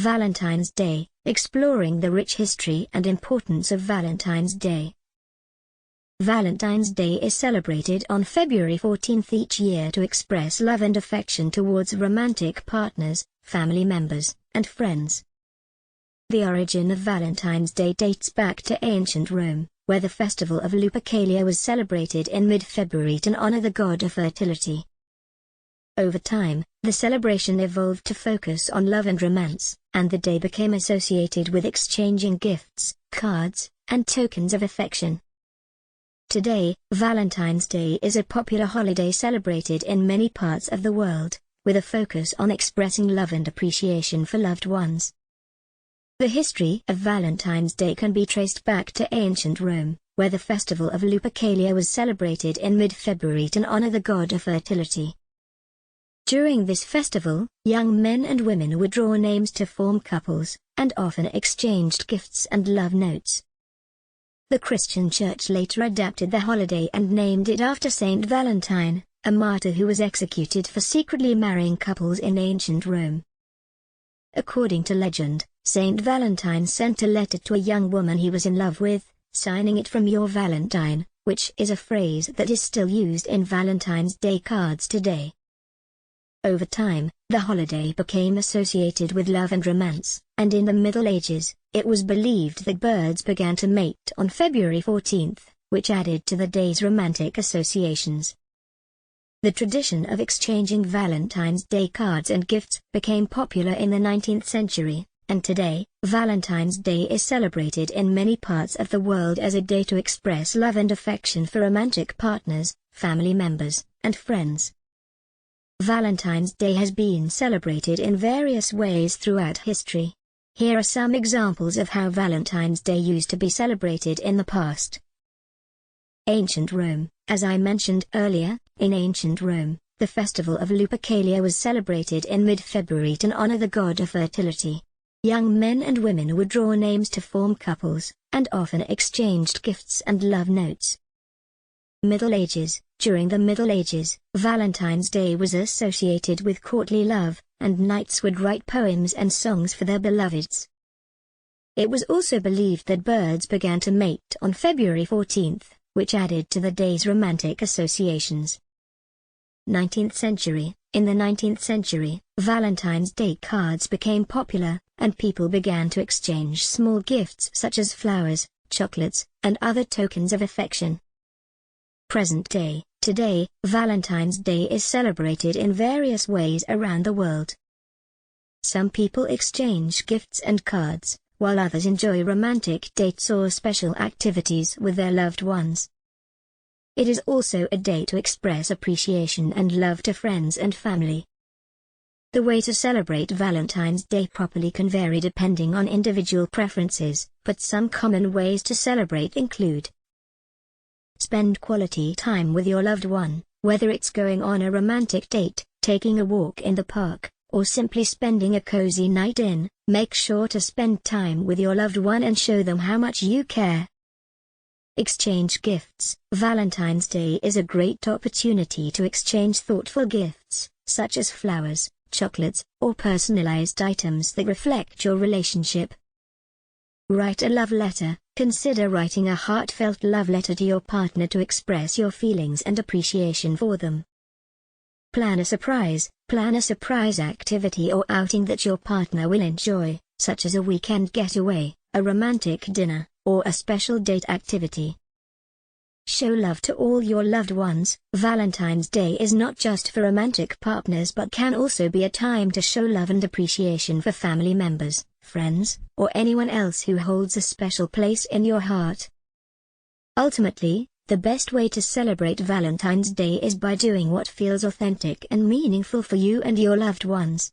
Valentine's Day, exploring the rich history and importance of Valentine's Day. Valentine's Day is celebrated on February 14th each year to express love and affection towards romantic partners, family members, and friends. The origin of Valentine's Day dates back to ancient Rome, where the festival of Lupercalia was celebrated in mid-February to honor the god of fertility. Over time, the celebration evolved to focus on love and romance, and the day became associated with exchanging gifts, cards, and tokens of affection. Today, Valentine's Day is a popular holiday celebrated in many parts of the world, with a focus on expressing love and appreciation for loved ones. The history of Valentine's Day can be traced back to ancient Rome, where the festival of Lupercalia was celebrated in mid-February to honor the god of fertility. During this festival, young men and women would draw names to form couples, and often exchanged gifts and love notes. The Christian Church later adapted the holiday and named it after Saint Valentine, a martyr who was executed for secretly marrying couples in ancient Rome. According to legend, Saint Valentine sent a letter to a young woman he was in love with, signing it "From your Valentine," which is a phrase that is still used in Valentine's Day cards today. Over time, the holiday became associated with love and romance, and in the Middle Ages, it was believed that birds began to mate on February 14th, which added to the day's romantic associations. The tradition of exchanging Valentine's Day cards and gifts became popular in the 19th century, and today, Valentine's Day is celebrated in many parts of the world as a day to express love and affection for romantic partners, family members, and friends. Valentine's Day has been celebrated in various ways throughout history. Here are some examples of how Valentine's Day used to be celebrated in the past. Ancient Rome. As I mentioned earlier, in ancient Rome, the festival of Lupercalia was celebrated in mid-February to honor the god of fertility. Young men and women would draw names to form couples, and often exchanged gifts and love notes. Middle Ages. During the Middle Ages, Valentine's Day was associated with courtly love, and knights would write poems and songs for their beloveds. It was also believed that birds began to mate on February 14th, which added to the day's romantic associations. 19th century. In the 19th century, Valentine's Day cards became popular, and people began to exchange small gifts such as flowers, chocolates, and other tokens of affection. Present day. Today, Valentine's Day is celebrated in various ways around the world. Some people exchange gifts and cards, while others enjoy romantic dates or special activities with their loved ones. It is also a day to express appreciation and love to friends and family. The way to celebrate Valentine's Day properly can vary depending on individual preferences, but some common ways to celebrate include: spend quality time with your loved one, whether it's going on a romantic date, taking a walk in the park, or simply spending a cozy night in. Make sure to spend time with your loved one and show them how much you care. Exchange gifts. Valentine's Day is a great opportunity to exchange thoughtful gifts, such as flowers, chocolates, or personalized items that reflect your relationship. Write a love letter. Consider writing a heartfelt love letter to your partner to express your feelings and appreciation for them. Plan a surprise. Plan a surprise activity or outing that your partner will enjoy, such as a weekend getaway, a romantic dinner, or a special date activity. Show love to all your loved ones. Valentine's Day is not just for romantic partners but can also be a time to show love and appreciation for family members, friends, or anyone else who holds a special place in your heart. Ultimately, the best way to celebrate Valentine's Day is by doing what feels authentic and meaningful for you and your loved ones.